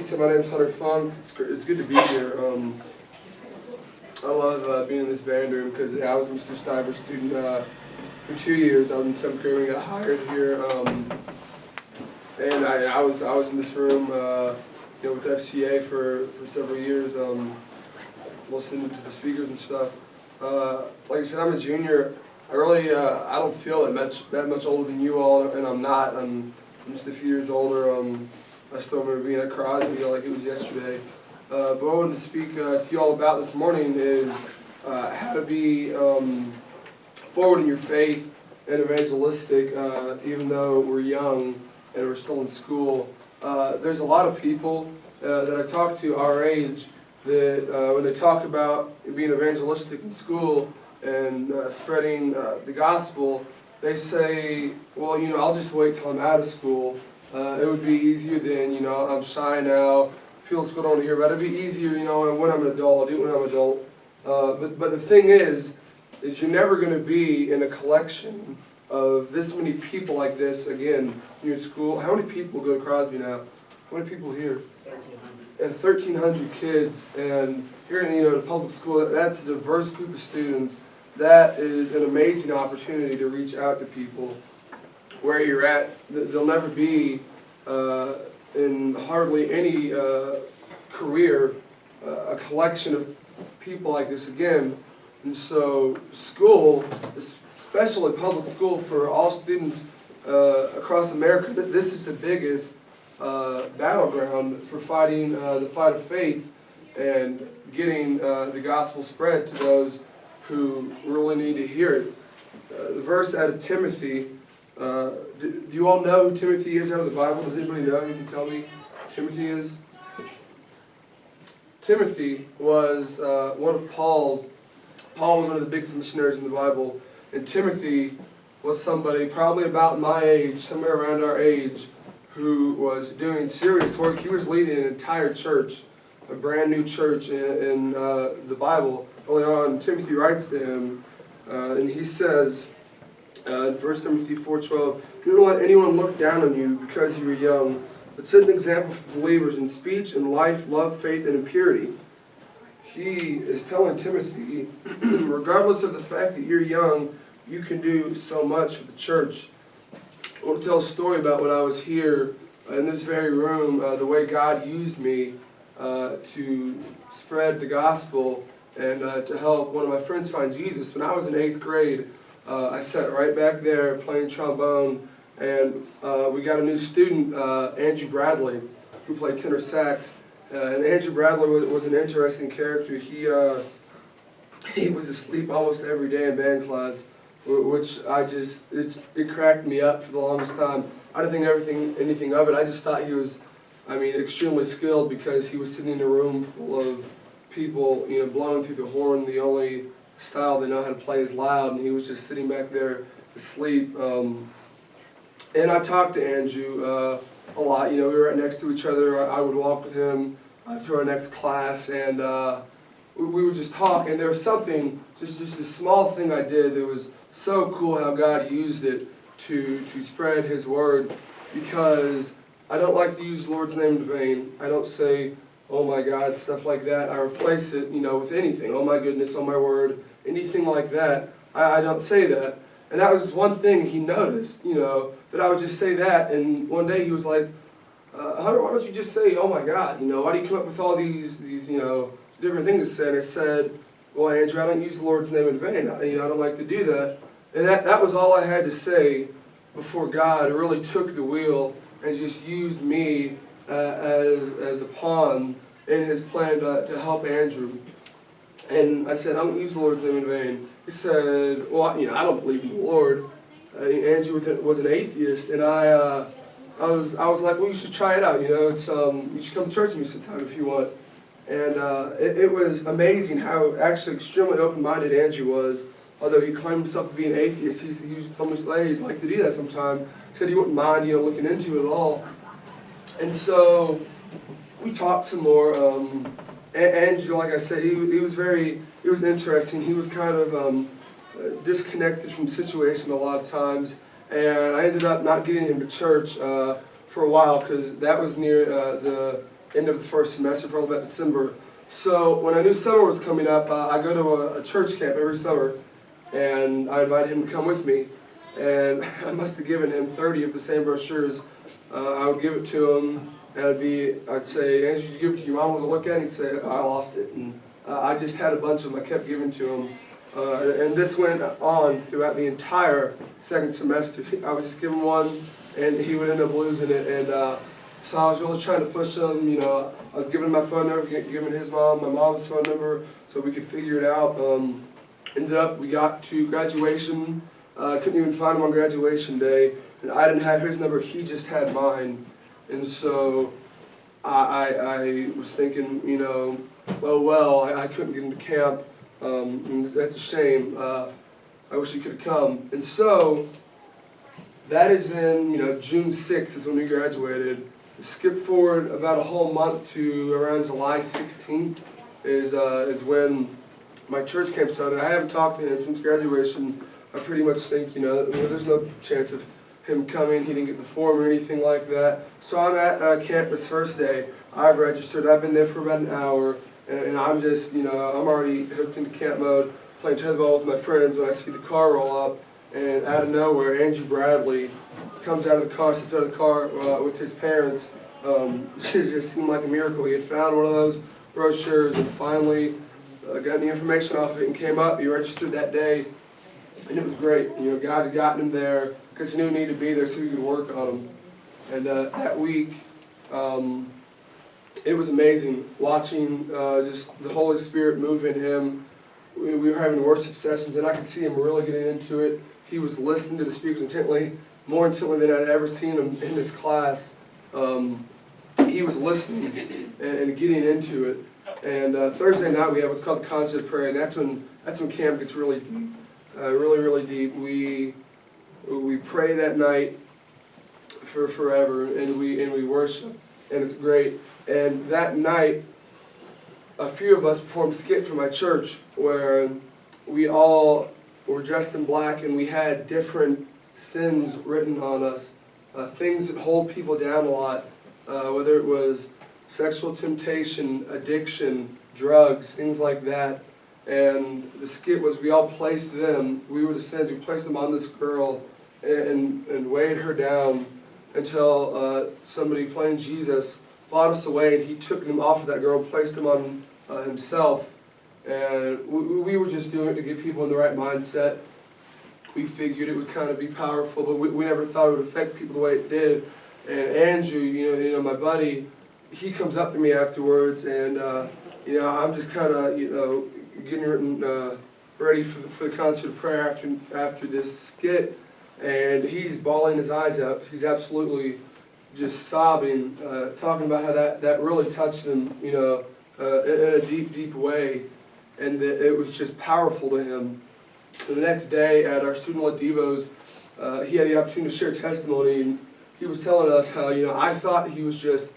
said, my name's Hunter Funk. It's good to be here. I love being in this band room because I was a Mr. Stiver's student for 2 years. I was in 7th grade when I got hired here, and I was in this room, with FCA for several years, listening to the speakers and stuff. Like I said, I'm a junior. I don't feel that much older than you all, and I'm not. I'm just a few years older. I still remember being at Crosby like it was yesterday. But what I wanted to speak to you all about this morning is how to be forward in your faith and evangelistic, even though we're young and we're still in school. There's a lot of people that I talk to our age that when they talk about being evangelistic in school and spreading the gospel, they say, well, I'll just wait till I'm out of school. It would be easier then, I'm shy now. People still don't hear about it. It'd be easier, when I'm an adult. I'll do it when I'm an adult. But the thing is you're never going to be in a collection of this many people like this again in your school. How many people go to Crosby now? How many people here? 1,300 kids, and here in the public school, that's a diverse group of students. That is an amazing opportunity to reach out to people. Where you're at, there'll never be in hardly any career a collection of people like this again. And so school, especially public school for all students across America, this is the biggest battleground for fighting the fight of faith and getting the gospel spread to those who really need to hear it. The verse out of Timothy, do you all know who Timothy is out of the Bible? Does anybody know? You can tell me who Timothy is? Timothy was one of Paul was one of the biggest missionaries in the Bible, and Timothy was somebody probably about my age, somewhere around our age, who was doing serious work. He was leading an entire church, a brand new church in the Bible. Early on, Timothy writes to him, and he says in 1 Timothy 4:12, "Do not let anyone look down on you because you are young, but set an example for believers in speech and life, love, faith, and in purity." He is telling Timothy, regardless of the fact that you're young, you can do so much for the church. I want to tell a story about when I was here in this very room, the way God used me to spread the gospel and to help one of my friends find Jesus. When I was in 8th grade, I sat right back there playing trombone, and we got a new student, Andrew Bradley, who played tenor sax. And Andrew Bradley was an interesting character. He was asleep almost every day in band class, which it cracked me up for the longest time. I didn't think anything of it. I just thought he was, extremely skilled because he was sitting in a room full of people, blowing through the horn. The only style they know how to play is loud, and he was just sitting back there asleep. And I talked to Andrew a lot. We were right next to each other. I would walk with him to our next class, and we would just talk. And there was something, just a small thing I did that was so cool how God used it to spread His word, because I don't like to use the Lord's name in vain. I don't say, "Oh my God," stuff like that. I replace it, with anything. "Oh my goodness," "Oh my word," anything like that. I don't say that. And that was one thing he noticed, that I would just say that. And one day he was like, "Hunter, why don't you just say, 'Oh my God,' why do you come up with all these different things to say?" And I said, "Well, Andrew, I don't use the Lord's name in vain. I don't like to do that." And that was all I had to say before God really took the wheel and just used me as a pawn in His plan to help Andrew. And I said, "I don't use the Lord's name in vain." He said, "Well, I don't believe in the Lord." Andrew was an atheist, and I was like, "Well, you should try it out. It's you should come to church with me sometime if you want." And it was amazing how actually extremely open-minded Andrew was. Although he claimed himself to be an atheist, he used to tell me, "Hey, he'd like to do that sometime." He said he wouldn't mind, looking into it at all. And so we talked some more. Andrew, like I said, he was interesting. He was kind of disconnected from the situation a lot of times, and I ended up not getting him to church for a while because that was near the end of the first semester, probably about December. So when I knew summer was coming up, I go to a church camp every summer, and I invited him to come with me. And I must have given him 30 of the same brochures. I would give it to him, and I'd say, Andrew, did you give it to your mom to look at? And he'd say, I lost it. And I just had a bunch of them I kept giving to him. And this went on throughout the entire second semester. I would just give him one, and he would end up losing it. And so I was really trying to push him. You know, I was giving him my phone number, giving his mom my mom's phone number, so we could figure it out. Ended up, we got to graduation. Couldn't even find him on graduation day, and I didn't have his number. He just had mine, and so I was thinking, you know, oh well, I couldn't get into camp. And that's a shame. I wish he could have come. And so that is in, you know, June 6th is when we graduated. Skip forward about a whole month to around July 16th is when my church camp started. I haven't talked to him since graduation. I pretty much think, you know, there's no chance of him coming. He didn't get the form or anything like that. So I'm at camp this first day. I've registered. I've been there for about an hour. And I'm just, you know, I'm already hooked into camp mode, playing tetherball with my friends when I see the car roll up. And out of nowhere, Andrew Bradley comes out of the car, steps out of the car with his parents. It just seemed like a miracle. He had found one of those brochures and finally got the information off of it and came up. He registered that day, and it was great. You know, God had gotten him there because he knew he needed to be there so he could work on him. And that week, it was amazing watching just the Holy Spirit move in him. We were having worship sessions, and I could see him really getting into it. He was listening to the speakers intently, more intently than I'd ever seen him in this class. He was listening and getting into it. And Thursday night we have what's called the concert of prayer, and that's when camp gets really deep, really deep. We pray that night for forever, and we worship, and it's great. And that night, a few of us performed a skit for my church where we all were dressed in black and we had different sins written on us, things that hold people down a lot, whether it was sexual temptation, addiction, drugs, things like that. And the skit was we all placed them, we were the sins, we placed them on this girl and weighed her down until somebody playing Jesus fought us away, and he took them off of that girl, placed them on himself. And we were just doing it to get people in the right mindset. We figured it would kind of be powerful, but we never thought it would affect people the way it did. And Andrew, you know, my buddy, he comes up to me afterwards, and you know, I'm just kind of, you know, getting ready for the concert of prayer after this skit, and he's bawling his eyes out. He's absolutely just sobbing, talking about how that really touched him, you know, in a deep way, and that it was just powerful to him. And the next day at our student-led devos, he had the opportunity to share testimony, and he was telling us how, you know, I thought he was just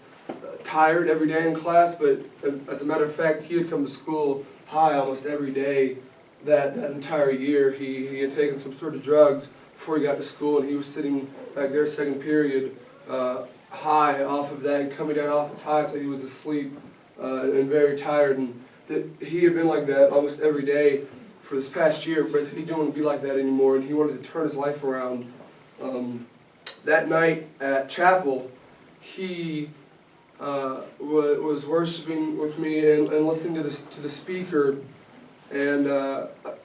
tired every day in class, but as a matter of fact, he had come to school high almost every day that entire year. He had taken some sort of drugs before he got to school, and he was sitting back there second period, high off of that and coming down off his high, so he was asleep and very tired, and that he had been like that almost every day for this past year, but he didn't want to be like that anymore, and he wanted to turn his life around. That night at chapel, he was worshiping with me and listening to the speaker, and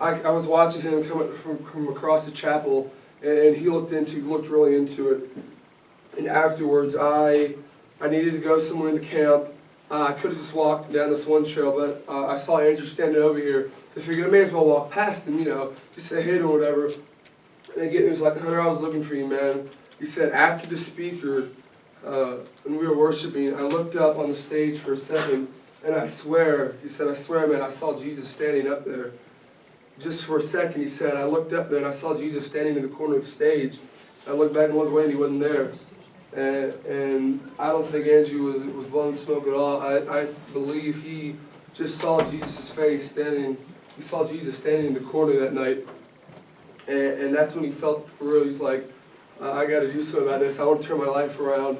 I was watching him come from across the chapel, and he looked really into it. And afterwards, I needed to go somewhere in the camp. I could have just walked down this one trail, but I saw Andrew standing over here. So I figured I may as well walk past him, you know, just say hey to him or whatever. And again, he was like, Hunter, I was looking for you, man. He said, after the speaker, when we were worshiping, I looked up on the stage for a second, and I swear, he said, I swear, man, I saw Jesus standing up there. Just for a second, he said, I looked up there and I saw Jesus standing in the corner of the stage. I looked back and looked away and he wasn't there. And I don't think Andrew was blowing smoke at all. I believe he just saw Jesus' face standing. He saw Jesus standing in the corner that night. And that's when he felt for real. He's like, I got to do something about this. I want to turn my life around.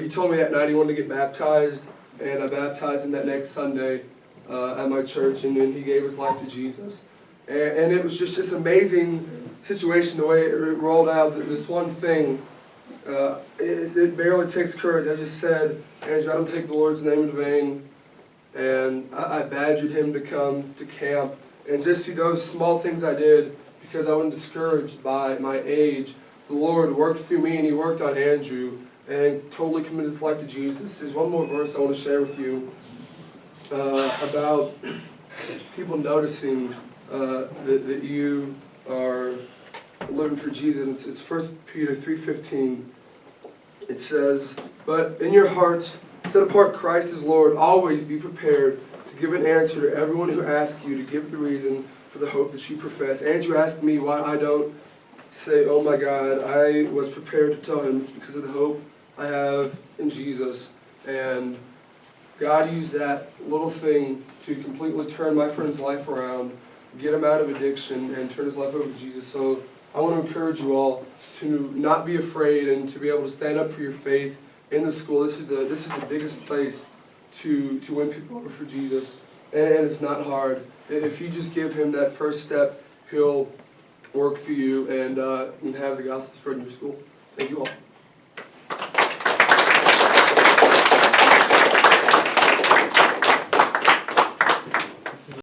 He told me that night he wanted to get baptized. and I baptized him that next Sunday at my church, and then he gave his life to Jesus. And it was just this amazing situation, the way it rolled out. This one thing, it barely takes courage. I just said, Andrew, I don't take the Lord's name in vain. And I badgered him to come to camp. And just through those small things I did, because I wasn't discouraged by my age, the Lord worked through me, and he worked on Andrew and totally committed his life to Jesus. There's one more verse I want to share with you about people noticing that you are living for Jesus. It's 1 Peter 3:15. It says, "But in your hearts set apart Christ as Lord. Always be prepared to give an answer to everyone who asks you to give the reason for the hope that you profess." Andrew asked me why I don't say, "Oh my God," I was prepared to tell him it's because of the hope I have in Jesus. And God used that little thing to completely turn my friend's life around, get him out of addiction, and turn his life over to Jesus. So I want to encourage you all to not be afraid and to be able to stand up for your faith in the school. This is the biggest place to win people over for Jesus, and it's not hard. If you just give him that first step, he'll work for you and have the gospel spread in your school. Thank you all.